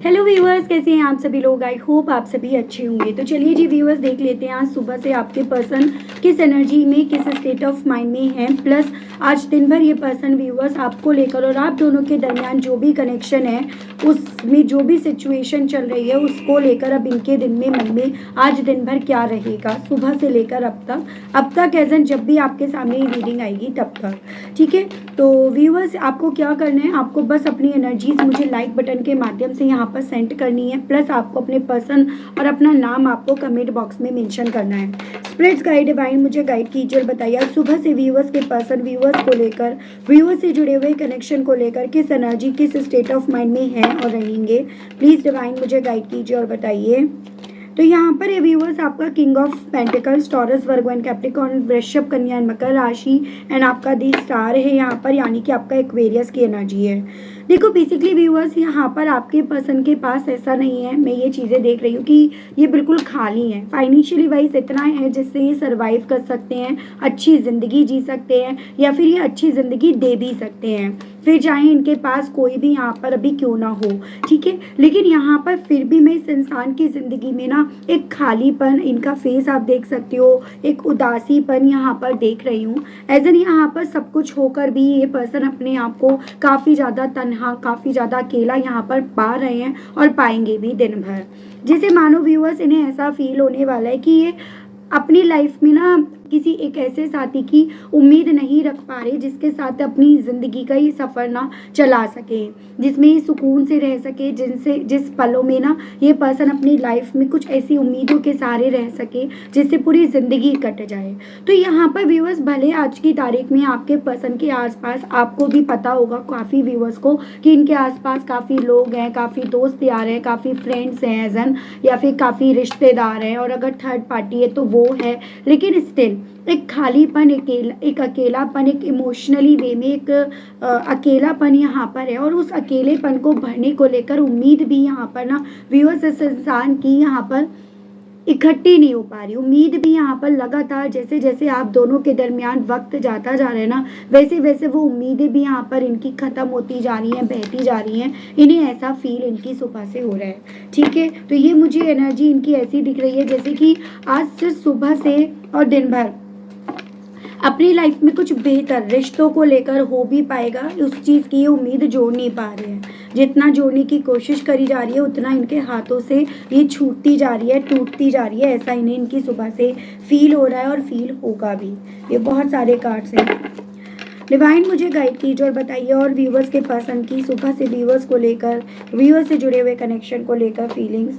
Hello viewers, कैसे हैं आप सभी लोग। आई होप आप सभी अच्छे होंगे। तो चलिए जी व्यूअर्स, देख लेते हैं आज सुबह से आपके पर्सन किस एनर्जी में, किस स्टेट ऑफ माइंड में है। प्लस आज दिन भर ये पर्सन व्यूअर्स आपको लेकर और आप दोनों के दरमियान जो भी कनेक्शन है, उसमें जो भी सिचुएशन चल रही है उसको लेकर अब इनके दिन में, मन में आज दिन भर क्या रहेगा, सुबह से लेकर अब तक एज एन जब भी आपके सामने ये रीडिंग आएगी तब तक। ठीक है, तो व्यूअर्स आपको क्या करना है, आपको बस अपनी एनर्जीज मुझे लाइक बटन के माध्यम से यहाँ पर सेंड करनी है। प्लस आपको अपने पर्सन और अपना नाम आपको कमेंट बॉक्स में मेंशन करना है। स्पिरिट्स गाइड डिवाइन मुझे गाइड कीजिए और बताइए आज सुबह से व्यूअर्स के पर्सन व्यूअर्स को लेकर, व्यूअर्स से जुड़े हुए कनेक्शन को लेकर किस एनर्जी, किस स्टेट ऑफ माइंड में है और रहेंगे। प्लीज डिवाइन मुझे गाइड कीजिए और बताइए। तो यहाँ पर ये व्यूअर्स आपका king of pentacles, taurus, Virgo and Capricorn, वृषभ, कन्या एंड मकर राशि एंड आपका दी स्टार है यहाँ पर, यानी कि आपका एक्वेरियस की एनर्जी है। देखो बेसिकली व्यूअर्स यहाँ पर आपके पर्सन के पास ऐसा नहीं है, मैं ये चीज़ें देख रही हूँ कि ये बिल्कुल खाली है। फाइनेंशियली वाइज इतना है जिससे ये सर्वाइव कर सकते हैं, अच्छी ज़िंदगी जी सकते हैं, या फिर ये अच्छी ज़िंदगी दे भी सकते हैं, फिर चाहे इनके पास कोई भी यहाँ पर अभी क्यों ना हो। ठीक है, लेकिन यहाँ पर फिर भी मैं इस इंसान की ज़िंदगी में ना एक खालीपन, इनका फेस आप देख सकते हो, एक उदासीपन यहाँ पर देख रही हूँ। एज एन यहाँ पर सब कुछ होकर भी ये पर्सन अपने आप को काफ़ी ज़्यादा तन्हा, काफ़ी ज़्यादा अकेला यहाँ पर पा रहे हैं और पाएंगे भी दिन भर। जैसे मानो व्यूअर्स इन्हें ऐसा फील होने वाला है कि ये अपनी लाइफ में ना किसी एक ऐसे साथी की उम्मीद नहीं रख पा रहे जिसके साथ अपनी ज़िंदगी का ही सफ़र ना चला सके, जिसमें ये सुकून से रह सके, जिस पलों में ना ये पर्सन अपनी लाइफ में कुछ ऐसी उम्मीदों के सहारे रह सके जिससे पूरी ज़िंदगी कट जाए। तो यहाँ पर व्यूअर्स भले आज की तारीख में आपके पर्सन के आसपास, आपको भी पता होगा काफ़ी व्यूअर्स को कि इनके आसपास काफ़ी लोग हैं, काफ़ी दोस्त यार हैं, काफ़ी फ्रेंड्स हैं एज एन, या फिर काफ़ी रिश्तेदार हैं, और अगर थर्ड पार्टी है तो वो है, लेकिन स्टिल एक खालीपन, एक अकेलापन, एक इमोशनली वे में एक अकेलापन यहाँ पर है। और उस अकेलेपन को भरने को लेकर उम्मीद भी यहाँ पर ना व्यूअर्स इस इंसान की यहाँ पर इकट्ठी नहीं हो पा रही। उम्मीद भी यहाँ पर लगातार जैसे जैसे आप दोनों के दरमियान वक्त जाता जा रहा है ना, वैसे वैसे वो उम्मीदें भी यहाँ पर इनकी ख़त्म होती जा रही हैं, बहती जा रही हैं। इन्हें ऐसा फील इनकी सुबह से हो रहा है। ठीक है, तो ये मुझे एनर्जी इनकी ऐसी दिख रही है जैसे कि आज सिर्फ सुबह से और दिन भर अपनी लाइफ में कुछ बेहतर रिश्तों को लेकर हो भी पाएगा, उस चीज़ की ये उम्मीद जोड़ नहीं पा रहे हैं। जितना जोड़ने की कोशिश करी जा रही है उतना इनके हाथों से ये छूटती जा रही है, टूटती जा रही है। ऐसा इन्हें इनकी सुबह से फील हो रहा है और फील होगा भी। ये बहुत सारे कार्ड्स हैं। डिवाइन मुझे गाइड कीजिए और बताइए और व्यूवर्स के पर्सन की सुबह से व्यूवर्स को लेकर, व्यूवर्स से जुड़े हुए कनेक्शन को लेकर फीलिंग्स।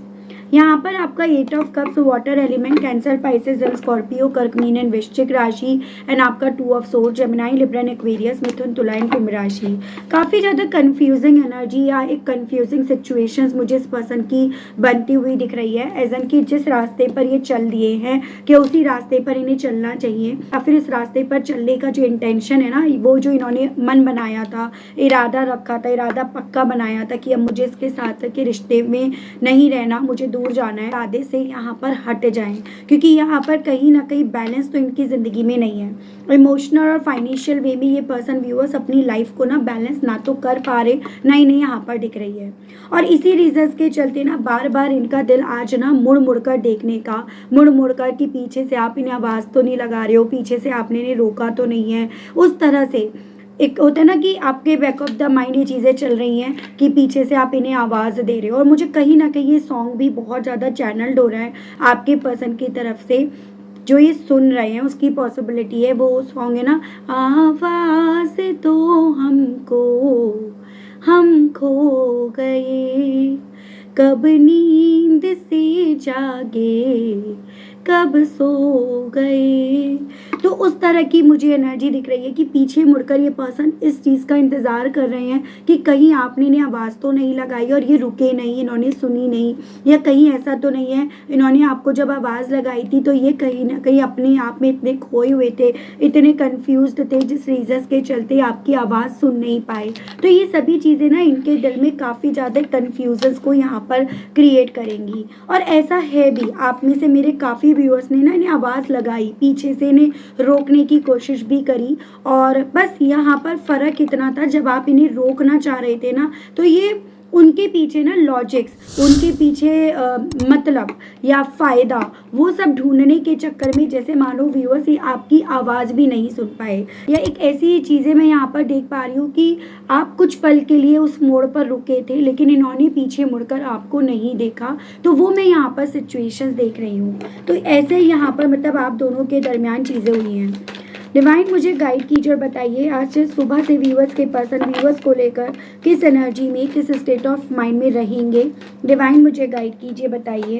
यहाँ पर आपका 8 of cups, water element, Cancer, Pisces and Scorpio, Kark, Meen and Vrishchik राशि एंड आपका 2 of sword, Gemini, Libra, Aquarius, Mithun, Tula and कुंभ राशि। काफ़ी ज़्यादा कंफ्यूजिंग एनर्जी या एक कंफ्यूजिंग सिचुएशंस मुझे इस पर्सन की बनती हुई दिख रही है। एज एन कि जिस रास्ते पर ये चल दिए हैं कि उसी रास्ते पर इन्हें चलना चाहिए, या फिर इस रास्ते पर चलने का जो इंटेंशन है ना, वो जो इन्होंने मन बनाया था, इरादा रखा था, इरादा पक्का बनाया था कि अब मुझे इसके साथ के रिश्ते में नहीं रहना, मुझे दूर जाना है, इरादे से यहाँ पर हट जाएं, क्योंकि यहाँ पर कहीं ना कहीं बैलेंस तो इनकी ज़िंदगी में नहीं है। इमोशनल और फाइनेंशियल वे में ये पर्सन व्यूअर्स अपनी लाइफ को ना बैलेंस ना तो कर पा रहे, ना ही यहाँ पर दिख रही है। और इसी रीजंस के चलते ना बार बार इनका दिल आज ना मुड़ मुड़ कर देखने का, मुड़ मुड़ कर कि पीछे से आप इन्हें आवाज़ तो नहीं लगा रहे हो, पीछे से आपने इन्हें रोका तो नहीं है। उस तरह से एक होता है ना कि आपके बैक ऑफ द माइंड ये चीज़ें चल रही हैं कि पीछे से आप इन्हें आवाज़ दे रहे हो। और मुझे कहीं ना कहीं ये सॉन्ग भी बहुत ज़्यादा चैनल्ड हो रहा है आपके पर्सन की तरफ से, जो ये सुन रहे हैं उसकी पॉसिबिलिटी है। वो सॉन्ग है ना, आवाज़ तो हमको, हम खो गए, कब नींद से जागे, कब सो गए। तो उस तरह की मुझे एनर्जी दिख रही है कि पीछे मुड़कर ये पर्सन इस चीज़ का इंतज़ार कर रहे हैं कि कहीं आपने इन्हें आवाज़ तो नहीं लगाई और ये रुके नहीं, इन्होंने सुनी नहीं, या कहीं ऐसा तो नहीं है इन्होंने आपको जब आवाज़ लगाई थी तो ये कहीं ना कहीं अपने आप में इतने खोए हुए थे, इतने कन्फ्यूज्ड थे, जिस रीज़न के चलते आपकी आवाज़ सुन नहीं पाए। तो ये सभी चीज़ें ना इनके दिल में काफ़ी ज़्यादा कन्फ्यूजन्स को यहाँ पर क्रिएट करेंगी। और ऐसा है भी, आप में से मेरे काफ़ी व्यूअर्स ने ना इन्हें आवाज़ लगाई, पीछे से इन्हें रोकने की कोशिश भी करी, और बस यहाँ पर फ़र्क इतना था जब आप इन्हें रोकना चाह रहे थे ना, तो ये उनके पीछे ना लॉजिक्स, उनके पीछे मतलब या फ़ायदा, वो सब ढूंढने के चक्कर में जैसे मानो व्यूअर्स ये आपकी आवाज़ भी नहीं सुन पाए, या एक ऐसी चीज़ें मैं यहाँ पर देख पा रही हूँ कि आप कुछ पल के लिए उस मोड़ पर रुके थे लेकिन इन्होंने पीछे मुड़कर आपको नहीं देखा, तो वो मैं यहाँ पर सिचुएशंस देख रही हूँ। तो ऐसे यहाँ पर मतलब आप दोनों के दरमियान चीज़ें हुई हैं। डिवाइन मुझे गाइड कीजिए और बताइए आज से सुबह से व्यूअर्स के पर्सन व्यूअर्स को लेकर किस एनर्जी में, किस स्टेट ऑफ माइंड में रहेंगे। डिवाइन मुझे गाइड कीजिए, बताइए।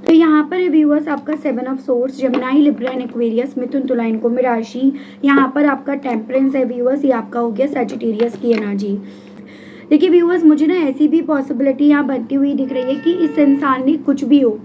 तो यहाँ पर व्यूअर्स आपका 7 of swords, Gemini, Libra and Aquarius, Mithun, Tula, Kumbh राशि। यहाँ पर आपका टेम्परेंस है व्यूअर्स, ये आपका हो गया सजिटेरियस की एनर्जी। देखिए व्यूअर्स मुझे ना ऐसी भी पॉसिबिलिटी यहाँ बनती हुई दिख रही है कि इस इंसान ने कुछ भी हो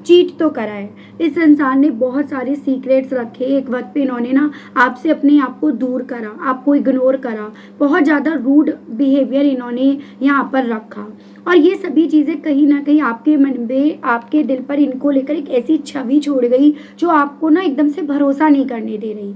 चीट तो करा है, इस इंसान ने बहुत सारे सीक्रेट्स रखे, एक वक्त पे इन्होंने ना आपसे अपने आप को दूर करा, आपको इग्नोर करा, बहुत ज़्यादा रूड बिहेवियर इन्होंने यहाँ पर रखा, और ये सभी चीज़ें कहीं ना कहीं आपके मन में, आपके दिल पर इनको लेकर एक ऐसी छवि छोड़ गई जो आपको ना एकदम से भरोसा नहीं करने दे रही।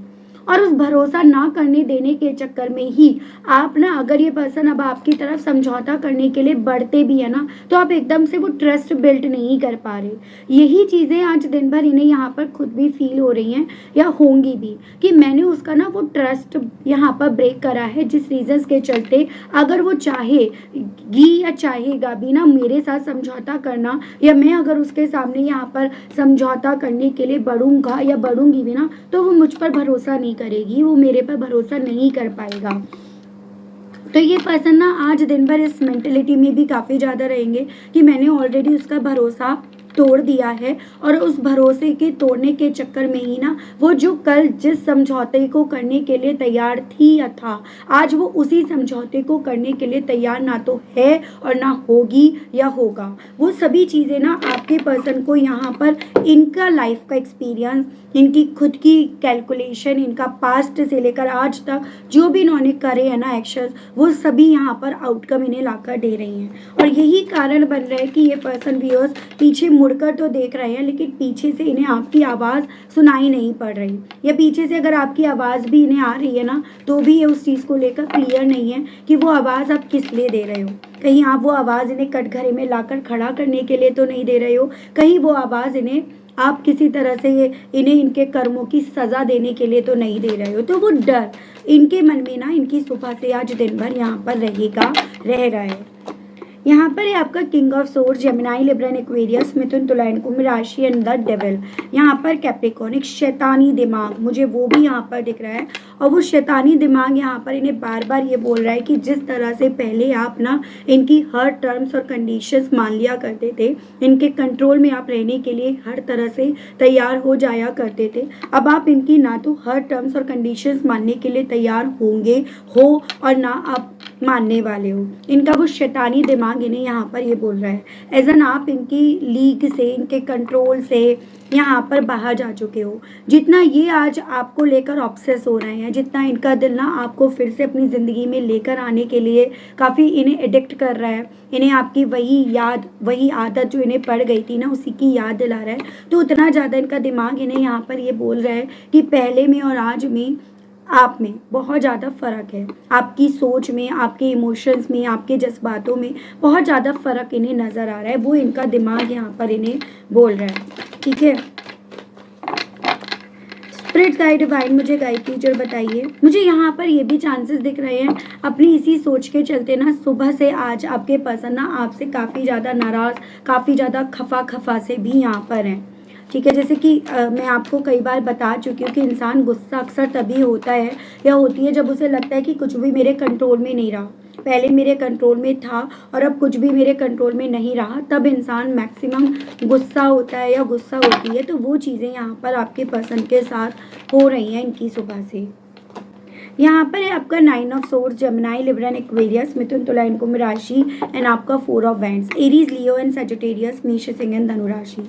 और उस भरोसा ना करने देने के चक्कर में ही आप ना, अगर ये पर्सन अब आपकी तरफ समझौता करने के लिए बढ़ते भी है ना, तो आप एकदम से वो ट्रस्ट बिल्ड नहीं कर पा रहे। यही चीज़ें आज दिन भर इन्हें यहाँ पर खुद भी फील हो रही हैं या होंगी भी, कि मैंने उसका ना वो ट्रस्ट यहाँ पर ब्रेक करा है, जिस रीजंस के चलते अगर वो चाहेगी या चाहेगा भी ना मेरे साथ समझौता करना, या मैं अगर उसके सामने यहाँ पर समझौता करने के लिए बढ़ूंगा या बढ़ूंगी भी ना, तो वो मुझ पर भरोसा नहीं करेगी, वो मेरे पर भरोसा नहीं कर पाएगा। तो ये पर्सन ना आज दिन भर इस मेंटेलिटी में भी काफ़ी ज़्यादा रहेंगे कि मैंने ऑलरेडी उसका भरोसा तोड़ दिया है, और उस भरोसे के तोड़ने के चक्कर में ही ना वो जो कल जिस समझौते को करने के लिए तैयार थी या था, आज वो उसी समझौते को करने के लिए तैयार ना तो है और ना होगी या होगा। वो सभी चीज़ें ना आपके पर्सन को यहाँ पर इनका लाइफ का एक्सपीरियंस, इनकी खुद की कैलकुलेशन, इनका पास्ट से लेकर आज तक जो भी इन्होंने करे हैं ना एक्शन, वो सभी यहाँ पर आउटकम इन्हें लाकर दे रही हैं, और यही कारण बन रहा है कि ये पर्सन व्यूअर्स पीछे मुड़कर तो देख रहे हैं लेकिन पीछे से इन्हें आपकी आवाज़ सुनाई नहीं पड़ रही, या पीछे से अगर आपकी आवाज़ भी इन्हें आ रही है ना, तो भी ये उस चीज़ को लेकर क्लियर नहीं है कि वो आवाज़ आप किस लिए दे रहे हो। कहीं आप वो आवाज़ इन्हें कटघरे में लाकर खड़ा करने के लिए तो नहीं दे रहे हो, कहीं वो आवाज़ इन्हें आप किसी तरह से इन्हें इनके कर्मों की सज़ा देने के लिए तो नहीं दे रहे हो। तो वो डर इनके मन में ना इनकी सुबह से आज दिन भर यहाँ पर रह रहा है। यहाँ पर है आपका king of swords, Gemini, Libra and Aquarius, Mithun, Tula, Kumbh राशि एंड द डेविल। यहाँ पर कैप्रिकॉर्न, एक शैतानी दिमाग मुझे वो भी यहाँ पर दिख रहा है, और वो शैतानी दिमाग यहाँ पर इन्हें बार बार ये बोल रहा है कि जिस तरह से पहले आप ना इनकी हर टर्म्स और कंडीशंस मान लिया करते थे, इनके कंट्रोल में आप रहने के लिए हर तरह से तैयार हो जाया करते थे, अब आप इनकी ना तो हर टर्म्स और कंडीशंस मानने के लिए तैयार होंगे हो और ना आप मानने वाले हो। इनका वो शैतानी दिमाग इन्हें यहाँ पर ये बोल रहा है एज एन आप इनकी लीग से, इनके कंट्रोल से यहाँ पर बाहर जा चुके हो। जितना ये आज आपको लेकर ऑब्सेस हो रहे हैं, जितना इनका दिल ना आपको फिर से अपनी ज़िंदगी में लेकर आने के लिए काफ़ी इन्हें एडिक्ट कर रहा है, इन्हें आपकी वही याद, वही आदत जो इन्हें पड़ गई थी ना उसी की याद दिला रहा है, तो उतना ज़्यादा इनका दिमाग इन्हें यहाँ पर ये बोल रहा है कि पहले में और आज में आप में बहुत ज़्यादा फ़र्क है, आपकी सोच में, आपके इमोशंस में, आपके जज्बातों में बहुत ज़्यादा फ़र्क इन्हें नज़र आ रहा है, वो इनका दिमाग यहाँ पर इन्हें बोल रहा है। ठीक है, स्पिरिट गाइड, डिवाइन मुझे गाइड कीजिए और बताइए। मुझे यहाँ पर ये भी चांसेस दिख रहे हैं अपनी इसी सोच के चलते ना सुबह से आज आपके पर्सन ना आपसे काफ़ी ज़्यादा नाराज़, काफ़ी ज़्यादा खफा से भी यहाँ पर हैं। ठीक है, जैसे कि मैं आपको कई बार बता चुकी हूँ कि इंसान गुस्सा अक्सर तभी होता है या होती है जब उसे लगता है कि कुछ भी मेरे कंट्रोल में नहीं रहा, पहले मेरे कंट्रोल में था और अब कुछ भी मेरे कंट्रोल में नहीं रहा, तब इंसान मैक्सिमम गुस्सा होता है या गुस्सा होती है। तो वो चीज़ें यहाँ पर आपके पर्सन के साथ हो रही हैं इनकी सुबह से। यहाँ पर है आपका 9 of swords, Gemini, Libra and Aquarius, Mithun, Tula, Kumbh राशि एंड आपका 4 of wands, Aries, Leo and Sagittarius, Mesh, Singh and धनु राशि।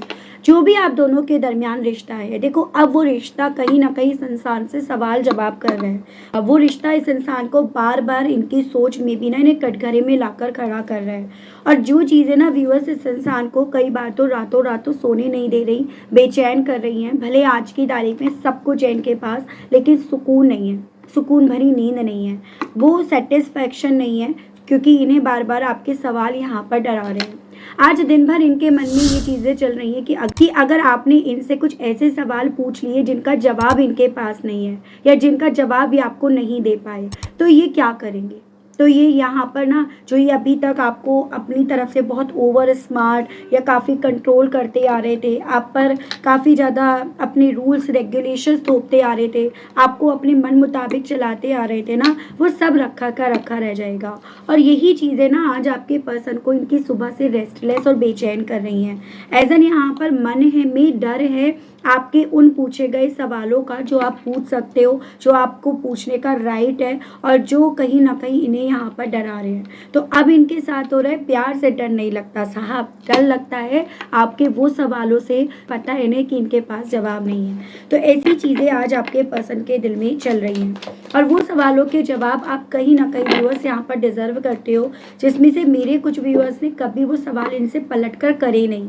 जो भी आप दोनों के दरमियान रिश्ता है, देखो अब वो रिश्ता कहीं ना कहीं इस इंसान से सवाल जवाब कर रहे हैं। अब वो रिश्ता इस इंसान को बार बार इनकी सोच में भी ना इन्हें कटघरे में लाकर खड़ा कर रहा है, और जो चीज़ें ना व्यूअर्स इस इंसान को कई बार तो रातों सोने नहीं दे रही, बेचैन कर रही हैं। भले आज की तारीख में सब कुछ है इनके पास, लेकिन सुकून नहीं है, सुकून भरी नींद नहीं है, वो सेटिस्फैक्शन नहीं है, क्योंकि इन्हें बार बार आपके सवाल यहाँ पर डरा रहे हैं। आज दिन भर इनके मन में ये चीज़ें चल रही हैं कि अगर आपने इनसे कुछ ऐसे सवाल पूछ लिए जिनका जवाब इनके पास नहीं है या जिनका जवाब ये आपको नहीं दे पाए, तो ये क्या करेंगे। तो ये यहाँ पर ना, जो ये अभी तक आपको अपनी तरफ से बहुत ओवर स्मार्ट या काफ़ी कंट्रोल करते आ रहे थे, आप पर काफ़ी ज़्यादा अपने रूल्स रेगुलेशंस थोपते आ रहे थे, आपको अपने मन मुताबिक चलाते आ रहे थे ना, वो सब रखा का रखा रह जाएगा। और यही चीज़ें ना आज आपके पर्सन को इनकी सुबह से रेस्टलेस और बेचैन कर रही हैं। एज़न यहाँ पर मन है में डर है आपके उन पूछे गए सवालों का जो आप पूछ सकते हो, जो आपको पूछने का राइट है, और जो कहीं ना कहीं इन्हें यहाँ पर डरा रहे हैं। तो अब इनके साथ हो रहा है, प्यार से डर नहीं लगता साहब, डर लगता है आपके वो सवालों से। पता है इन्हें कि इनके पास जवाब नहीं है। तो ऐसी चीज़ें आज आपके पर्सन के दिल में चल रही हैं, और वो सवालों के जवाब आप कहीं ना कहीं व्यूअर्स यहाँ पर डिजर्व करते हो, जिसमें से मेरे कुछ व्यूअर्स ने कभी वो सवाल इनसे पलट कर करे नहीं।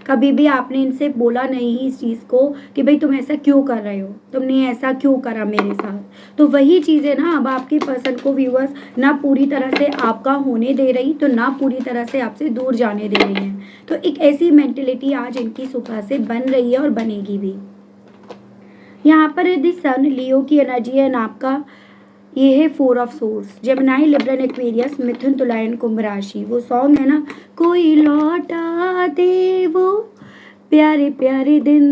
कभी भी आपने इनसे बोला नहीं इस चीज़ को कि भाई तुम ऐसा क्यों कर रहे हो, तुमने ऐसा क्यों करा मेरे साथ। तो वही चीज़ें ना अब आपके पर्सन को व्यूअर्स ना पूरी तरह से आपका होने दे रही, तो ना पूरी तरह से आपसे दूर जाने दे रही हैं। तो एक ऐसी मेंटेलिटी आज इनकी सुबह से बन रही है और बनेगी भी। यहाँ पर यदि सन लियो की एनर्जी है ना, आपका ये है 4 of swords, Gemini, Libran, Aquarius, Mithun, Tula and कुंभ राशि। वो सॉन्ग है ना, कोई लौटा दे वो प्यारे प्यारे दिन,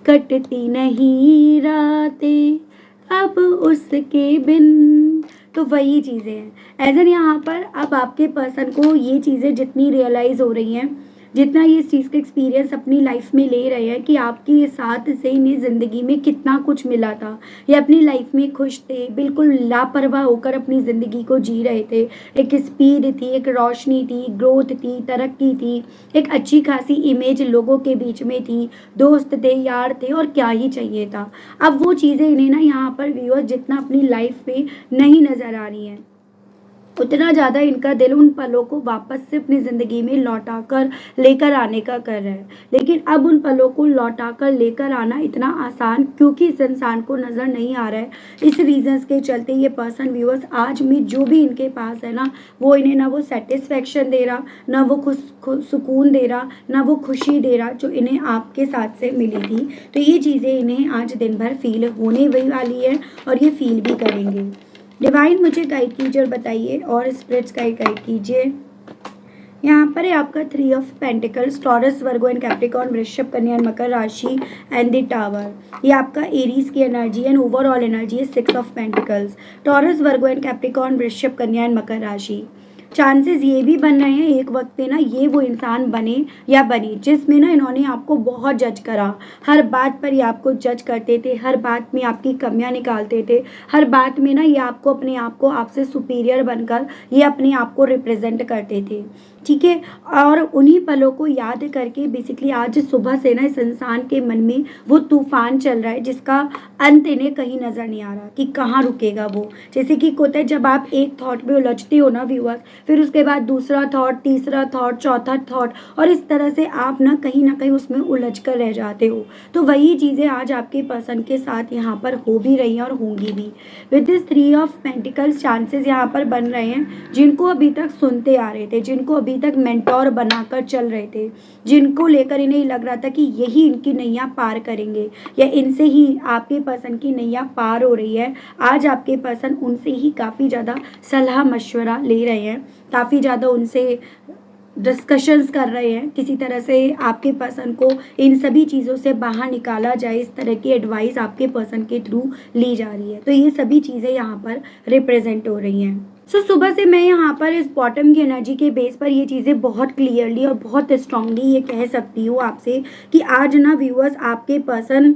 कटती नहीं रातें अब उसके बिन। तो वही चीज़ें हैं एज़न यहाँ पर। अब आपके पर्सन को ये चीज़ें जितनी रियलाइज़ हो रही हैं, जितना ये इस चीज़ का एक्सपीरियंस अपनी लाइफ में ले रहे हैं कि आपके साथ से इन्हें ज़िंदगी में कितना कुछ मिला था, ये अपनी लाइफ में खुश थे, बिल्कुल लापरवाह होकर अपनी ज़िंदगी को जी रहे थे। एक स्पीड थी, एक रोशनी थी, ग्रोथ थी, तरक्की थी, एक अच्छी खासी इमेज लोगों के बीच में थी, दोस्त थे, यार थे, और क्या ही चाहिए था। अब वो चीज़ें इन्हें ना यहाँ पर व्यूअर्स जितना अपनी लाइफ में नहीं नज़र आ रही हैं, उतना ज़्यादा इनका दिल उन पलों को वापस से अपनी ज़िंदगी में लौटा कर लेकर आने का कर रहा है। लेकिन अब उन पलों को लौटा कर लेकर आना इतना आसान क्योंकि इस इंसान को नज़र नहीं आ रहा है। इस रीजंस के चलते ये पर्सन व्यूअर्स आज में जो भी इनके पास है ना, वो इन्हें ना वो सेटिस्फेक्शन दे रहा, ना वो सुकून दे रहा, ना वो खुशी दे रहा जो इन्हें आपके साथ से मिली थी। तो ये चीज़ें इन्हें आज दिन भर फील होने वाली है और ये फील भी करेंगे। डिवाइन मुझे गाइड कीजिए और बताइए, और स्पिरिट्स गाइड कीजिए। यहाँ पर है आपका 3 of pentacles, taurus, Virgo and Capricorn, वृषभ, कन्या एंड मकर राशि एंड द टावर। ये आपका एरीज की एनर्जी एंड ओवरऑल एनर्जी है 6 of pentacles, taurus, Virgo and Capricorn, वृषभ, कन्या एंड मकर राशि। चांसेस ये भी बन रहे हैं एक वक्त पे ना ये वो इंसान बने या बनी जिसमें ना इन्होंने आपको बहुत जज करा, हर बात पर ये आपको जज करते थे, हर बात में आपकी कमियां निकालते थे, हर बात में ना ये आपको अपने आप को आपसे सुपीरियर बनकर ये अपने आप को रिप्रेजेंट करते थे, ठीक है। और उन्हीं पलों को याद करके बेसिकली आज सुबह से ना इस इंसान के मन में वो तूफान चल रहा है जिसका अंत इन्हें कहीं नज़र नहीं आ रहा कि कहाँ रुकेगा वो। जैसे कि होता है जब आप एक थॉट में उलझते हो ना व्यूअर्स, फिर उसके बाद दूसरा थॉट, तीसरा थॉट, चौथा थॉट, और इस तरह से आप ना कहीं उसमें उलझ कर रह जाते हो। तो वही चीज़ें आज आपके पर्सन के साथ यहाँ पर हो भी रही हैं और होंगी भी। With this 3 of pentacles chances यहाँ पर बन रहे हैं जिनको अभी तक सुनते आ रहे थे, जिनको अभी तक मेंटोर बनाकर चल रहे थे, जिनको लेकर इन्हें लग रहा था कि यही इनकी नैया पार करेंगे या इनसे ही आपके पर्सन की नैया पार हो रही है। आज आपके पर्सन उनसे ही काफ़ी ज़्यादा सलाह मशवरा ले रहे हैं, काफ़ी ज़्यादा उनसे डिस्कशंस कर रहे हैं, किसी तरह से आपके पर्सन को इन सभी चीज़ों से बाहर निकाला जाए, इस तरह की एडवाइस आपके पर्सन के थ्रू ली जा रही है। तो ये सभी चीज़ें यहाँ पर रिप्रेजेंट हो रही हैं। सुबह से मैं यहाँ पर इस बॉटम की एनर्जी के बेस पर ये चीज़ें बहुत क्लियरली और बहुत स्ट्रांगली ये कह सकती हूँ आपसे कि आज ना व्यूअर्स आपके पर्सन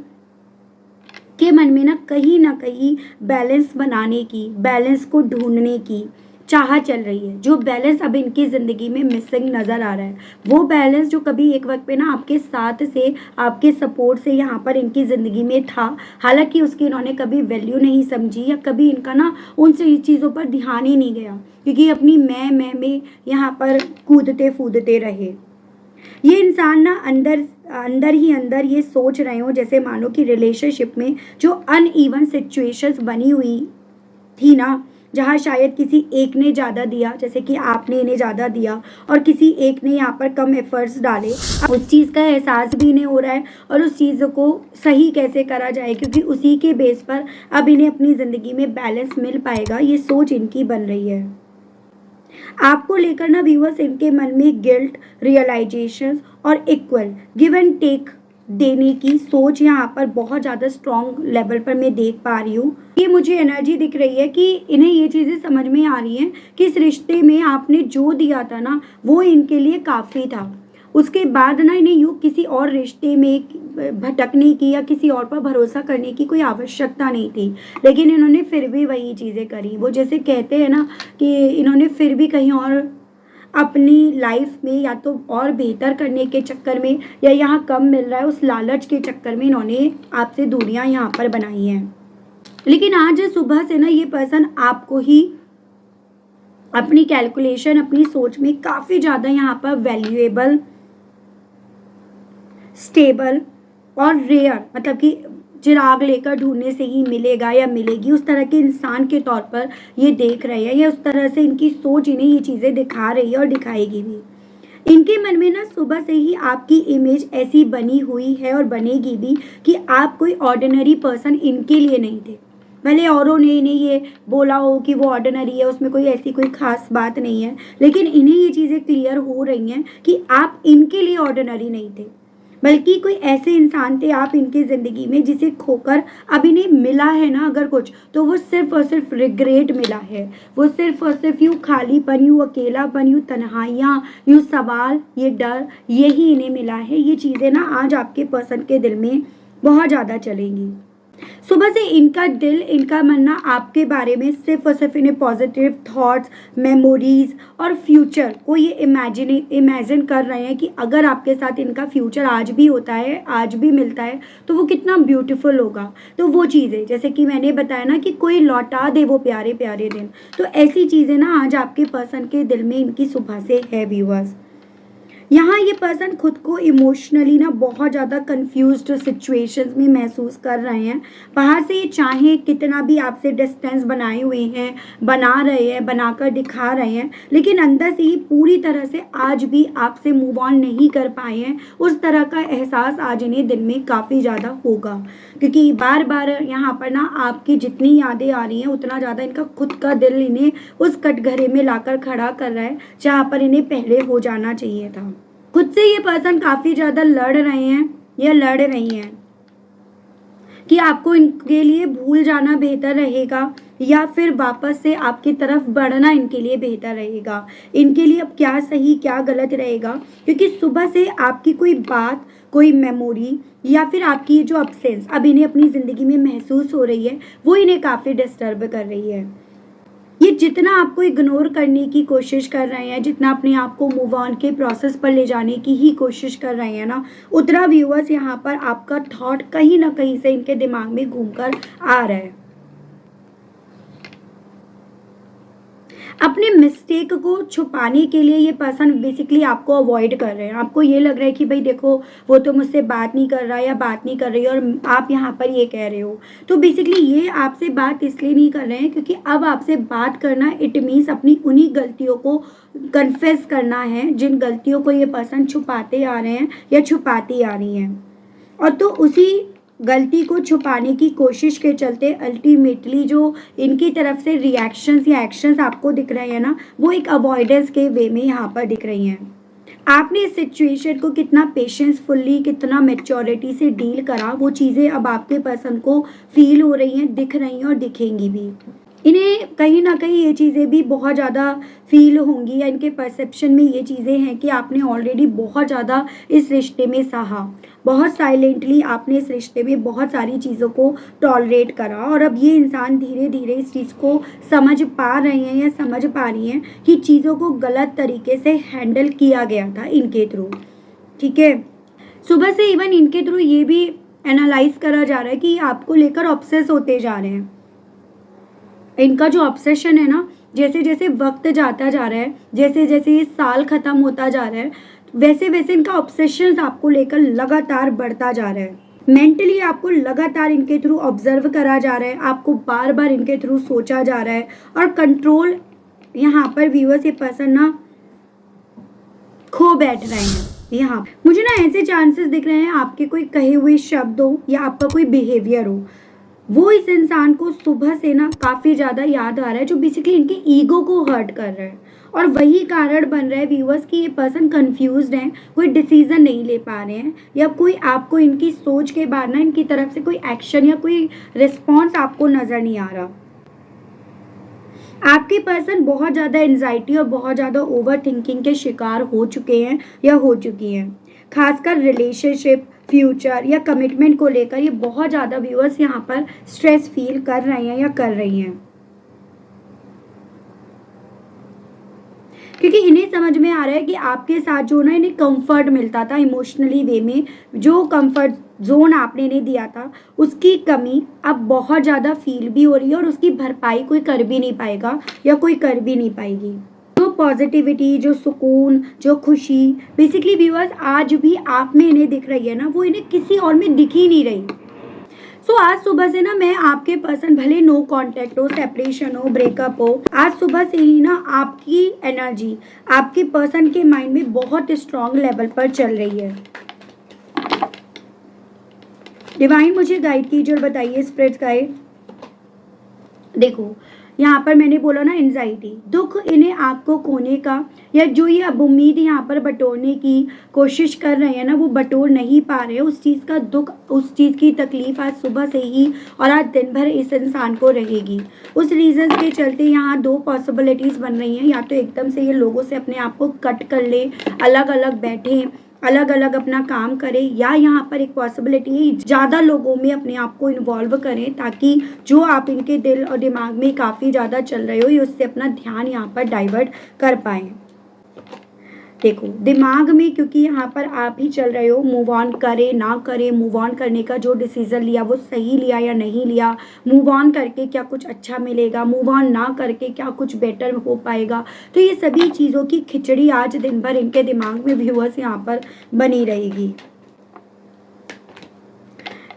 के मन में ना कहीं बैलेंस बनाने की, बैलेंस को ढूंढने की चाह चल रही है। जो बैलेंस अब इनकी ज़िंदगी में मिसिंग नज़र आ रहा है, वो बैलेंस जो कभी एक वक्त पे ना आपके साथ से, आपके सपोर्ट से यहाँ पर इनकी ज़िंदगी में था, हालांकि उसकी इन्होंने कभी वैल्यू नहीं समझी या कभी इनका ना उन चीज़ों पर ध्यान ही नहीं गया क्योंकि अपनी मैं में यहाँ पर कूदते फूदते रहे। ये इंसान ना अंदर ही अंदर ये सोच रहे हो जैसे मानो कि रिलेशनशिप में जो अनइवन सिचुएशंस बनी हुई थी ना, जहाँ शायद किसी एक ने ज़्यादा दिया, जैसे कि आपने इन्हें ज़्यादा दिया और किसी एक ने यहाँ पर कम एफर्ट्स डाले, उस चीज़ का एहसास भी इन्हें हो रहा है और उस चीज़ को सही कैसे करा जाए, क्योंकि उसी के बेस पर अब इन्हें अपनी ज़िंदगी में बैलेंस मिल पाएगा, ये सोच इनकी बन रही है। आपको लेकर ना व्यूअर्स इनके मन में गिल्ट, रियलाइजेशन और इक्वल गिव एंड टेक देने की सोच यहाँ पर बहुत ज़्यादा स्ट्रॉन्ग लेवल पर मैं देख पा रही हूँ। ये मुझे एनर्जी दिख रही है कि इन्हें ये चीज़ें समझ में आ रही हैं कि इस रिश्ते में आपने जो दिया था ना वो इनके लिए काफ़ी था। उसके बाद ना इन्हें यूँ किसी और रिश्ते में भटकने की या किसी और पर भरोसा करने की कोई आवश्यकता नहीं थी, लेकिन इन्होंने फिर भी वही चीज़ें करी। वो जैसे कहते हैं ना कि इन्होंने फिर भी कहीं और अपनी लाइफ में या तो और बेहतर करने के चक्कर में या यहाँ कम मिल रहा है उस लालच के चक्कर में इन्होंने आपसे दूरियां यहाँ पर बनाई हैं। लेकिन आज सुबह से ना ये पर्सन आपको ही अपनी कैलकुलेशन, अपनी सोच में काफ़ी ज़्यादा यहाँ पर वैल्यूएबल, स्टेबल और रेयर, मतलब कि चिराग लेकर ढूंढने से ही मिलेगा या मिलेगी, उस तरह के इंसान के तौर पर ये देख रहे हैं, या उस तरह से इनकी सोच इन्हें ये चीज़ें दिखा रही है और दिखाएगी भी। इनके मन में ना सुबह से ही आपकी इमेज ऐसी बनी हुई है और बनेगी भी कि आप कोई ऑर्डिनरी पर्सन इनके लिए नहीं थे। भले औरों ने इन्हें ये बोला हो कि वो ऑर्डिनरी है, उसमें कोई ऐसी कोई खास बात नहीं है, लेकिन इन्हें ये चीज़ें क्लियर हो रही हैं कि आप इनके लिए ऑर्डिनरी नहीं थे, बल्कि कोई ऐसे इंसान थे आप इनकी ज़िंदगी में जिसे खोकर अब इन्हें मिला है ना अगर कुछ, तो वो सिर्फ और सिर्फ रिग्रेट मिला है। वो सिर्फ और सिर्फ यूँ खालीपन, यूँ अकेलापन, यूँ तन्हाइयाँ, यूँ सवाल, ये डर, यही इन्हें मिला है। ये चीज़ें ना आज आपके पर्सन के दिल में बहुत ज़्यादा चलेंगी। सुबह से इनका दिल, इनका मन ना आपके बारे में सिर्फ और सिर्फ इन्हें पॉजिटिव थॉट्स, मेमोरीज और फ्यूचर को ये इमेजिन कर रहे हैं कि अगर आपके साथ इनका फ्यूचर आज भी होता है, आज भी मिलता है, तो वो कितना ब्यूटीफुल होगा। तो वो चीज़ें जैसे कि मैंने बताया ना कि कोई लौटा दे वो प्यारे प्यारे दिन, तो ऐसी चीज़ें ना आज आपके पर्सन के दिल में इनकी सुबह से है व्यूअर्स। यहाँ ये पर्सन खुद को इमोशनली ना बहुत ज़्यादा कंफ्यूज्ड सिचुएशंस में महसूस कर रहे हैं। बाहर से ये चाहें कितना भी आपसे डिस्टेंस बनाए हुए हैं, बना रहे हैं, बनाकर दिखा रहे हैं, लेकिन अंदर से ही पूरी तरह से आज भी आपसे मूव ऑन नहीं कर पाए हैं। उस तरह का एहसास आज इन्हें दिन में काफ़ी ज़्यादा होगा, क्योंकि बार बार यहाँ पर ना आपकी जितनी यादें आ रही हैं उतना ज़्यादा इनका खुद का दिल इन्हें उस कटघरे में लाकर खड़ा कर रहा है जहाँ पर इन्हें पहले हो जाना चाहिए था। खुद से ये पर्सन काफ़ी ज़्यादा लड़ रहे हैं या लड़ रही हैं कि आपको इनके लिए भूल जाना बेहतर रहेगा या फिर वापस से आपकी तरफ बढ़ना इनके लिए बेहतर रहेगा। इनके लिए अब क्या सही क्या गलत रहेगा, क्योंकि सुबह से आपकी कोई बात, कोई मेमोरी या फिर आपकी जो अब्सेंस अब इन्हें अपनी ज़िंदगी में महसूस हो रही है वो इन्हें काफ़ी डिस्टर्ब कर रही है। ये जितना आपको इग्नोर करने की कोशिश कर रहे हैं, जितना अपने आप को मूव ऑन के प्रोसेस पर ले जाने की ही कोशिश कर रहे हैं ना, उतना व्यूअर्स यहाँ पर आपका थॉट कहीं ना कहीं से इनके दिमाग में घूमकर आ रहा है। अपने मिस्टेक को छुपाने के लिए ये पर्सन बेसिकली आपको अवॉइड कर रहे हैं। आपको ये लग रहा है कि भाई देखो वो तो मुझसे बात नहीं कर रहा या बात नहीं कर रही और आप यहाँ पर ये कह रहे हो, तो बेसिकली ये आपसे बात इसलिए नहीं कर रहे हैं क्योंकि अब आपसे बात करना इट मीन्स अपनी उन्हीं गलतियों को कन्फेस करना है जिन गलतियों को ये पर्सन छुपाते आ रहे हैं या छुपाती आ रही हैं, और तो उसी गलती को छुपाने की कोशिश के चलते अल्टीमेटली जो इनकी तरफ से रिएक्शंस या एक्शंस आपको दिख रहे हैं ना, वो एक अवॉइडेंस के वे में यहाँ पर दिख रही हैं। आपने इस सिचुएशन को कितना पेशेंसफुली, कितना मैच्योरिटी से डील करा, वो चीज़ें अब आपके पर्सन को फील हो रही हैं, दिख रही हैं और दिखेंगी भी। इन्हें कहीं ना कहीं ये चीज़ें भी बहुत ज़्यादा फील होंगी या इनके परसेप्शन में ये चीज़ें हैं कि आपने ऑलरेडी बहुत ज़्यादा इस रिश्ते में सहा, बहुत साइलेंटली आपने इस रिश्ते में बहुत सारी चीज़ों को टॉलरेट करा, और अब ये इंसान धीरे धीरे इस चीज़ को समझ पा रहे हैं या समझ पा रही हैं कि चीज़ों को गलत तरीके से हैंडल किया गया था इनके थ्रू। ठीक है, सुबह से इवन इनके थ्रू ये भी एनालाइज करा जा रहा है कि आपको लेकर ऑब्सेस होते जा रहे हैं। इनका जो ऑब्सेशन है ना, जैसे जैसे वक्त जाता जा रहा है, जैसे जैसे ये साल ख़त्म होता जा रहा है, वैसे वैसे इनका ऑब्सेशन आपको लेकर लगातार बढ़ता जा रहा है। मेंटली आपको लगातार इनके थ्रू ऑब्जर्व करा जा रहा है, आपको बार बार इनके थ्रू सोचा जा रहा है और कंट्रोल यहाँ पर व्यूअर्स ये पर्सन ना खो बैठ रहे हैं। यहाँ मुझे ना ऐसे चांसेस दिख रहे हैं आपके कोई कहे हुए शब्द हो या आपका कोई बिहेवियर हो, वो इस इंसान को सुबह से ना काफ़ी ज़्यादा याद आ रहा है, जो बेसिकली इनके ईगो को हर्ट कर रहा है और वही कारण बन रहा है व्यूअर्स कि ये पर्सन कंफ्यूज्ड हैं, कोई डिसीजन नहीं ले पा रहे हैं या कोई आपको इनकी सोच के बाद ना इनकी तरफ से कोई एक्शन या कोई रिस्पॉन्स आपको नज़र नहीं आ रहा। आपके पर्सन बहुत ज़्यादा एंजाइटी और बहुत ज़्यादा ओवर थिंकिंग के शिकार हो चुके हैं या हो चुकी हैं, खासकर रिलेशनशिप, फ्यूचर या कमिटमेंट को लेकर ये बहुत ज़्यादा व्यूअर्स यहाँ पर स्ट्रेस फील कर रहे हैं या कर रही हैं, क्योंकि इन्हें समझ में आ रहा है कि आपके साथ जो ना इन्हें कंफर्ट मिलता था इमोशनली वे में, जो कंफर्ट जोन आपने इन्हें दिया था उसकी कमी अब बहुत ज़्यादा फील भी हो रही है और उसकी भरपाई कोई कर भी नहीं पाएगा या कोई कर भी नहीं पाएगी। जो पॉजिटिविटी, जो सुकून, जो खुशी बेसिकली व्यूअर्स आज भी आप में इन्हें दिख रही है ना, वो इन्हें किसी और में दिख ही नहीं रही। आज सुबह से ना मैं आपके पर्सन भले नो कांटेक्ट हो, सेपरेशन हो, ब्रेकअप हो, आज सुबह से ही ना आपकी एनर्जी आपके पर्सन के माइंड में बहुत स्ट्रांग लेवल पर चल रही है। डिवाइन मुझे गाइड कीजिए और बताइए स्पिरिट गाइड। देखो यहाँ पर मैंने बोला ना एंजाइटी, दुख इन्हें आपको खोने का या जो ये अब उम्मीद यहाँ पर बटोरने की कोशिश कर रहे हैं ना, वो बटोर नहीं पा रहे, उस चीज़ का दुख, उस चीज़ की तकलीफ आज सुबह से ही और आज दिन भर इस इंसान को रहेगी। उस रीज़न के चलते यहाँ दो पॉसिबिलिटीज़ बन रही हैं, या तो एकदम से ये लोगों से अपने आप को कट कर ले, अलग अलग बैठे, अलग अलग अपना काम करें, या यहाँ पर एक पॉसिबिलिटी है ज़्यादा लोगों में अपने आप को इन्वॉल्व करें ताकि जो आप इनके दिल और दिमाग में काफ़ी ज़्यादा चल रहे हो ये उससे अपना ध्यान यहाँ पर डाइवर्ट कर पाएँ। देखो दिमाग में क्योंकि यहाँ पर आप ही चल रहे हो, मूव ऑन करे ना करे, मूव ऑन करने का जो डिसीज़न लिया वो सही लिया या नहीं लिया, मूव ऑन करके क्या कुछ अच्छा मिलेगा, मूव ऑन ना करके क्या कुछ बेटर हो पाएगा, तो ये सभी चीज़ों की खिचड़ी आज दिन भर इनके दिमाग में व्यूअर्स यहाँ पर बनी रहेगी।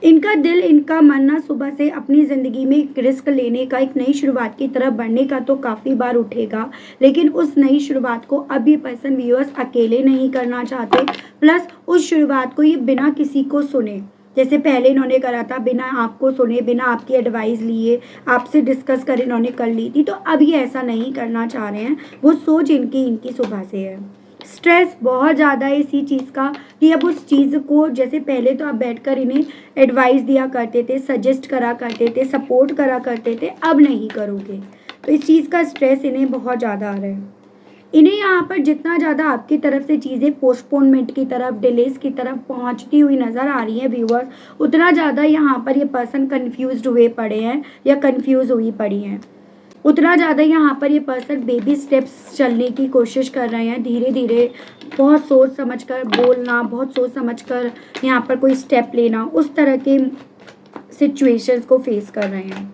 इनका दिल, इनका मन ना सुबह से अपनी ज़िंदगी में एक रिस्क लेने का, एक नई शुरुआत की तरफ बढ़ने का तो काफ़ी बार उठेगा, लेकिन उस नई शुरुआत को अब ये पर्सन व्यूअर्स अकेले नहीं करना चाहते, प्लस उस शुरुआत को ये बिना किसी को सुने, जैसे पहले इन्होंने करा था, बिना आपको सुने, बिना आपकी एडवाइस लिए, आपसे डिस्कस कर इन्होंने कर ली थी, तो अब ये ऐसा नहीं करना चाह रहे हैं। वो सोच इनकी सुबह से है। स्ट्रेस बहुत ज़्यादा है इसी चीज़ का कि अब उस चीज़ को, जैसे पहले तो आप बैठकर इन्हें एडवाइस दिया करते थे, सजेस्ट करा करते थे, सपोर्ट करा करते थे, अब नहीं करोगे, तो इस चीज़ का स्ट्रेस इन्हें बहुत ज़्यादा आ रहा है। इन्हें यहाँ पर जितना ज़्यादा आपकी तरफ से चीज़ें पोस्टपोनमेंट की तरफ, डिलेस की तरफ पहुँचती हुई नज़र आ रही है व्यूअर्स, उतना ज़्यादा यहाँ पर ये पर्सन कन्फ्यूज्ड हुए पड़े हैं या कन्फ्यूज़ हुई पड़ी हैं, उतना ज़्यादा यहाँ पर ये पर्सन बेबी स्टेप्स चलने की कोशिश कर रहे हैं, धीरे धीरे, बहुत सोच समझकर बोलना, बहुत सोच समझकर यहाँ पर कोई स्टेप लेना, उस तरह के सिचुएशंस को फेस कर रहे हैं।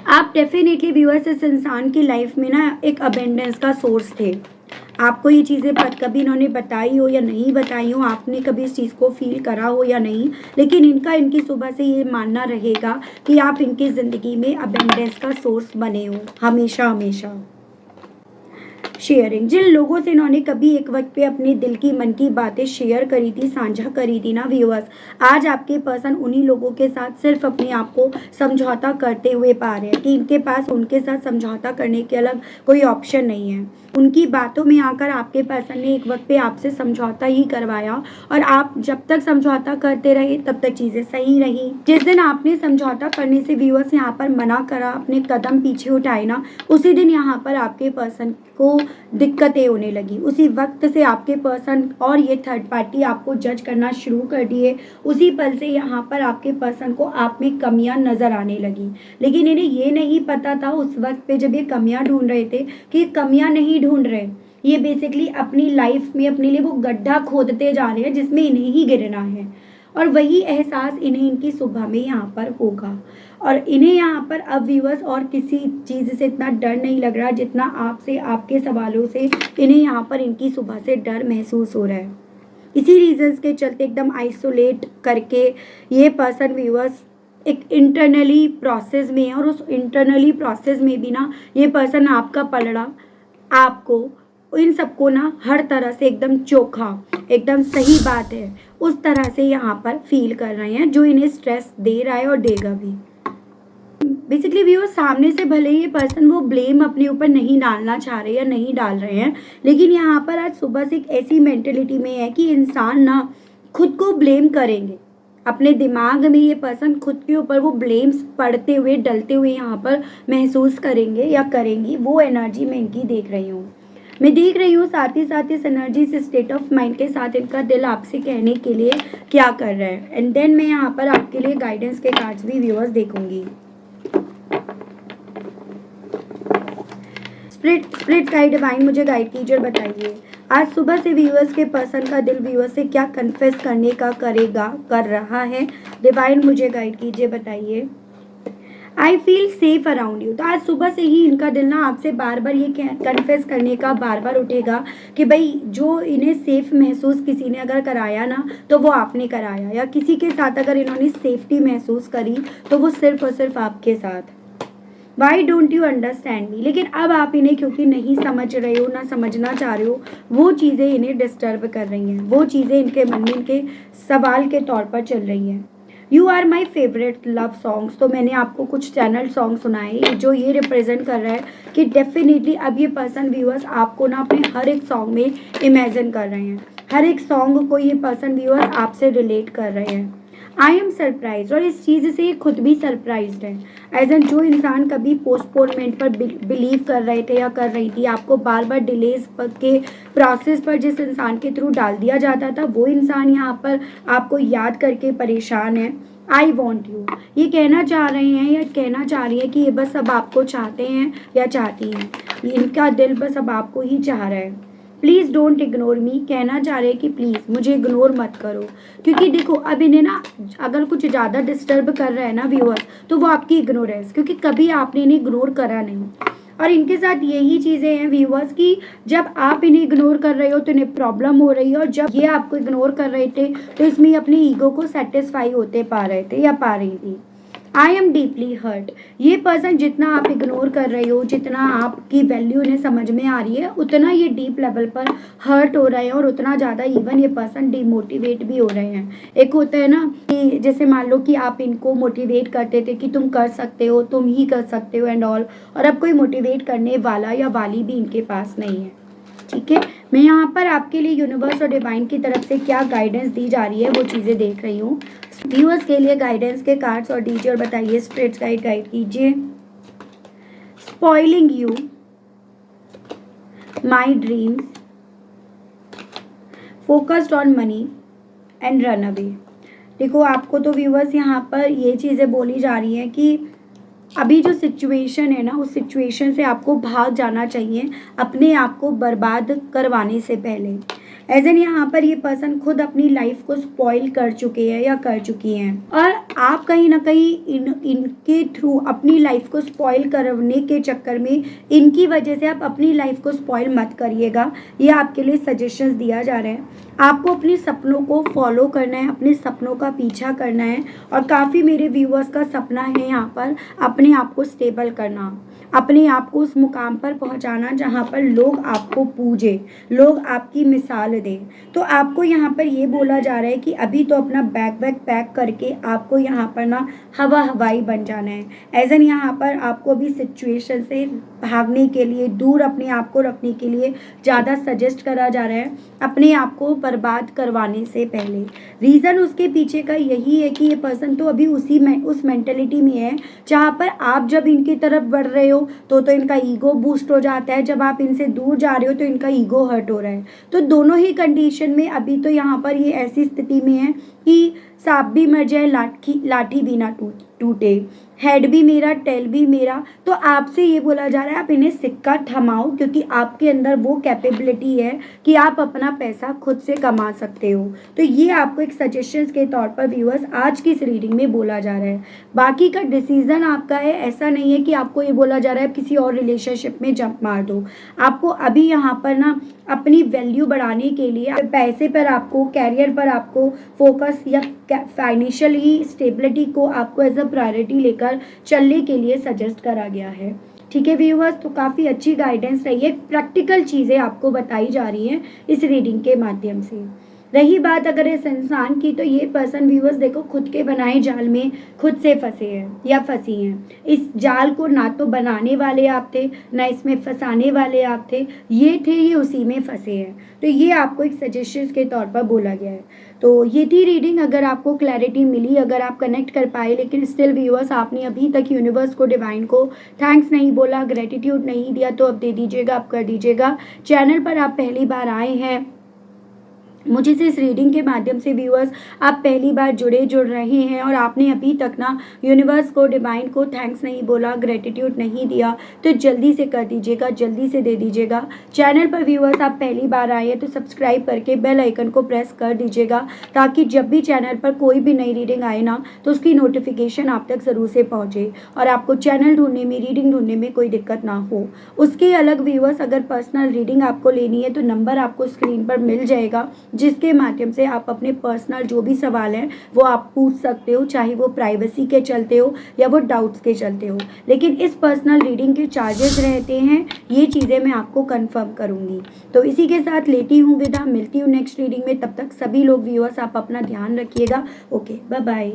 आप डेफिनेटली व्यूअर्स इस इंसान की लाइफ में ना एक अबेंडेंस का सोर्स थे। आपको ये चीज़ें कभी इन्होंने बताई हो या नहीं बताई हो, आपने कभी इस चीज़ को फील करा हो या नहीं, लेकिन इनकी सुबह से ये मानना रहेगा कि आप इनकी ज़िंदगी में अबेंडेंस का सोर्स बने हो हमेशा हमेशा। शेयरिंग, जिन लोगों से इन्होंने कभी एक वक्त पे अपने दिल की मन की बातें शेयर करी थी, साझा करी थी ना व्यूअर्स, आज आपके पर्सन उन्हीं लोगों के साथ सिर्फ अपने आप को समझौता करते हुए पा रहे हैं कि इनके पास उनके साथ समझौता करने के अलग कोई ऑप्शन नहीं है। उनकी बातों में आकर आपके पर्सन ने एक वक्त पे आपसे समझौता ही करवाया और आप जब तक समझौता करते रहे तब तक चीज़ें सही रही। जिस दिन आपने समझौता करने से व्यूअर्स यहाँ पर मना करा, अपने कदम पीछे उठाए ना, उसी दिन यहाँ पर आपके पर्सन को दिक्कतें होने लगी। उसी वक्त से आपके पर्सन और ये थर्ड पार्टी आपको जज करना शुरू कर दिए। उसी पल से यहाँ पर आपके पर्सन को आप में कमियां नज़र आने लगी, लेकिन इन्हें ये नहीं पता था उस वक्त पे जब ये कमियां ढूंढ रहे थे कि ये कमियां नहीं ढूंढ रहे, ये बेसिकली अपनी लाइफ में अपने लिए वो गड्ढा खोदते जा रहे हैं जिसमें इन्हें ही गिरना है, और वही एहसास इन्हें इनकी सुबह में यहाँ पर होगा। और इन्हें यहाँ पर अब व्यूअर्स और किसी चीज़ से इतना डर नहीं लग रहा जितना आपसे, आपके सवालों से इन्हें यहाँ पर इनकी सुबह से डर महसूस हो रहा है। इसी रीजंस के चलते एकदम आइसोलेट करके ये पर्सन व्यूअर्स एक इंटरनली प्रोसेस में है, और उस इंटरनली प्रोसेस में भी ना ये पर्सन आपका पलड़ा आपको इन सबको ना हर तरह से एकदम चोखा, एकदम सही बात है उस तरह से यहाँ पर फील कर रहे हैं, जो इन्हें स्ट्रेस दे रहा है और देगा भी। बेसिकली व्यूअर्स, सामने से भले ही ये पर्सन वो ब्लेम अपने ऊपर नहीं डालना चाह रहे या नहीं डाल रहे हैं, लेकिन यहाँ पर आज सुबह से एक ऐसी मेंटेलिटी में है कि इंसान ना खुद को ब्लेम करेंगे। अपने दिमाग में ये पर्सन खुद के ऊपर वो ब्लेम्स पड़ते हुए डलते हुए यहाँ पर महसूस करेंगे या करेंगी। वो एनर्जी मैं इनकी देख रही हूँ, मैं देख रही हूँ। साथ ही साथ इस एनर्जी, इस स्टेट ऑफ माइंड के साथ इनका दिल आपसे कहने के लिए क्या कर रहा है। एंड देन मैं यहाँ पर आपके लिए गाइडेंस के कार्ड्स भी व्यूअर्स देखूंगी। स्पिरिट गाइड डिवाइन मुझे गाइड कीजिए और बताइए आज सुबह से व्यूअर्स के पर्सन का दिल व्यूअर्स से क्या कन्फेस करने का कर रहा है। डिवाइन मुझे गाइड कीजिए, बताइए। I feel safe around you. तो आज सुबह से ही इनका दिल ना आपसे बार बार ये कन्फेस करने का बार बार उठेगा कि भाई जो इन्हें सेफ महसूस किसी ने अगर कराया ना तो वो आपने कराया, या किसी के साथ अगर इन्होंने सेफ्टी महसूस करी तो वो सिर्फ और सिर्फ आपके साथ। Why don't you understand me. लेकिन अब आप इन्हें क्योंकि नहीं समझ रहे हो, ना समझना चाह रहे हो, वो चीज़ें इन्हें डिस्टर्ब कर रही हैं, वो चीज़ें इनके मन में इनके सवाल के तौर पर चल रही हैं। You are my favourite love songs. तो मैंने आपको कुछ चैनल सॉन्ग सुनाए जो ये रिप्रेजेंट कर रहा है कि डेफिनेटली अब ये पर्सन व्यूअर्स आपको ना अपने हर एक सॉन्ग में इमेजिन कर रहे हैं, हर एक सॉन्ग को ये पर्सन व्यूअर्स आपसे रिलेट कर रहे हैं। आई एम सरप्राइज, और इस चीज़ से खुद भी सरप्राइज्ड है। एज एन जो इंसान कभी पोस्टपोनमेंट पर बिलीव कर रहे थे या कर रही थी, आपको बार बार डिलेज के प्रोसेस पर जिस इंसान के थ्रू डाल दिया जाता था, वो इंसान यहाँ पर आपको याद करके परेशान है। आई वॉन्ट यू, ये कहना चाह रहे हैं या कहना चाह रही है कि ये बस अब आपको चाहते हैं या चाहती हैं, इनका दिल बस अब आपको ही चाह रहा है। प्लीज़ डोंट इग्नोर मी, कहना चाह रहे हैं कि प्लीज़ मुझे इग्नोर मत करो। क्योंकि देखो अब इन्हें ना अगर कुछ ज़्यादा डिस्टर्ब कर रहा है ना व्यूअर्स, तो वो आपकी इग्नोरेंस, क्योंकि कभी आपने इन्हें इग्नोर करा नहीं। और इनके साथ यही चीज़ें हैं व्यूअर्स कि जब आप इन्हें इग्नोर कर रहे हो तो इन्हें प्रॉब्लम हो रही है, और जब ये आपको इग्नोर कर रहे थे तो इसमें अपनी ईगो को सेटिस्फाई होते पा रहे थे या पा रही थी। आई एम डीपली हर्ट, ये पर्सन जितना आप इग्नोर कर रहे हो, जितना आपकी वैल्यू इन्हें समझ में आ रही है, उतना ये डीप लेवल पर हर्ट हो रहे हैं, और उतना ज़्यादा इवन ये पर्सन डिमोटिवेट भी हो रहे हैं। एक होता है ना कि जैसे मान लो कि आप इनको मोटिवेट करते थे कि तुम कर सकते हो, तुम ही कर सकते हो एंड ऑल, और अब कोई मोटिवेट करने वाला या वाली भी इनके पास नहीं है। ठीक है, मैं यहाँ पर आपके लिए यूनिवर्स और डिवाइन की तरफ से क्या गाइडेंस दी जा रही है वो चीज़ें देख रही हूँ। व्यूअर्स के लिए गाइडेंस के कार्ड्स और दीजिए और बताइए। स्पिरिट गाइड कीजिए। Spoiling you, my dreams, focused on money and run away. देखो आपको तो व्यूअर्स यहाँ पर ये चीज़ें बोली जा रही हैं कि अभी जो सिचुएशन है ना, उस सिचुएशन से आपको भाग जाना चाहिए अपने आप को बर्बाद करवाने से पहले। एज एन यहाँ पर ये पर्सन खुद अपनी लाइफ को स्पॉइल कर चुके हैं या कर चुकी हैं, और आप कहीं ना कहीं इनके थ्रू अपनी लाइफ को स्पॉइल करने के चक्कर में इनकी वजह से आप अपनी लाइफ को स्पॉइल मत करिएगा। ये आपके लिए सजेशंस दिया जा रहा है। आपको अपने सपनों को फॉलो करना है, अपने सपनों का पीछा करना है, और काफ़ी मेरे व्यूअर्स का सपना है यहाँ पर अपने आप को स्टेबल करना, अपने आप को उस मुकाम पर पहुँचाना जहाँ पर लोग आपको पूजे, लोग आपकी मिसाल दें। तो आपको यहाँ पर ये बोला जा रहा है कि अभी तो अपना बैग वैग पैक करके आपको यहाँ पर ना हवाई बन जाना है। एज एन यहाँ पर आपको अभी सिचुएशन से भागने के लिए, दूर अपने आप को रखने के लिए ज़्यादा सजेस्ट करा जा रहा है अपने आप को बर्बाद करवाने से पहले। रीज़न उसके पीछे का यही है कि ये पर्सन तो अभी उस मेंटेलिटी में है जहाँ पर आप जब इनकी तरफ बढ़ रहे हो तो इनका ईगो बूस्ट हो जाता है, जब आप इनसे दूर जा रहे हो तो इनका ईगो हर्ट हो रहा है। तो दोनों ही कंडीशन में अभी तो यहाँ पर ये ऐसी स्थिति में है कि सांप भी मर जाए लाठी भी ना टूटे। हेड भी मेरा, टेल भी मेरा। तो आपसे ये बोला जा रहा है आप इन्हें सिक्का थमाओ, क्योंकि आपके अंदर वो कैपेबिलिटी है कि आप अपना पैसा खुद से कमा सकते हो। तो ये आपको एक सजेशंस के तौर पर व्यूअर्स आज की इस रीडिंग में बोला जा रहा है। बाकी का डिसीजन आपका है, ऐसा नहीं है कि आपको ये बोला जा रहा है किसी और रिलेशनशिप में जंप मार दो। आपको अभी यहाँ पर ना अपनी वैल्यू बढ़ाने के लिए पैसे पर आपको, कैरियर पर आपको फोकस या फाइनेंशियली स्टेबिलिटी को आपको एज अ प्रायोरिटी लेकर चलने के लिए सजेस्ट करा गया है। ठीक है व्यूअर्स, तो काफ़ी अच्छी गाइडेंस रही है, प्रैक्टिकल चीज़ें आपको बताई जा रही हैं इस रीडिंग के माध्यम से। रही बात अगर इस इंसान की, तो ये पर्सन व्यूअर्स देखो खुद के बनाए जाल में खुद से फंसे हैं या फंसी हैं। इस जाल को ना तो बनाने वाले आप थे, ना इसमें फंसाने वाले आप थे, ये उसी में फंसे हैं। तो ये आपको एक सजेशन के तौर पर बोला गया है। तो ये थी रीडिंग। अगर आपको क्लैरिटी मिली, अगर आप कनेक्ट कर पाए, लेकिन स्टिल व्यूअर्स आपने अभी तक यूनिवर्स को, डिवाइन को थैंक्स नहीं बोला, ग्रेटिट्यूड नहीं दिया, तो अब दे दीजिएगा, आप कर दीजिएगा। चैनल पर आप पहली बार आए हैं, मुझे से इस रीडिंग के माध्यम से व्यूअर्स आप पहली बार जुड़ रहे हैं और आपने अभी तक ना यूनिवर्स को, डिवाइन को थैंक्स नहीं बोला, ग्रेटिट्यूड नहीं दिया, तो जल्दी से कर दीजिएगा, जल्दी से दे दीजिएगा। चैनल पर व्यूअर्स आप पहली बार आए हैं तो सब्सक्राइब करके बेल आइकन को प्रेस कर दीजिएगा, ताकि जब भी चैनल पर कोई भी नई रीडिंग आए ना तो उसकी नोटिफिकेशन आप तक ज़रूर से पहुँचे और आपको चैनल ढूंढने में, रीडिंग ढूंढने में कोई दिक्कत ना हो। उसके अलग व्यूअर्स अगर पर्सनल रीडिंग आपको लेनी है तो नंबर आपको स्क्रीन पर मिल जाएगा, जिसके माध्यम से आप अपने पर्सनल जो भी सवाल हैं वो आप पूछ सकते हो, चाहे वो प्राइवेसी के चलते हो या वो डाउट्स के चलते हो। लेकिन इस पर्सनल रीडिंग के चार्जेस रहते हैं, ये चीज़ें मैं आपको कंफर्म करूंगी। तो इसी के साथ लेती हूँ विदा, मिलती हूँ नेक्स्ट रीडिंग में। तब तक सभी लोग व्यूअर्स आप अपना ध्यान रखिएगा। Okay, bye bye.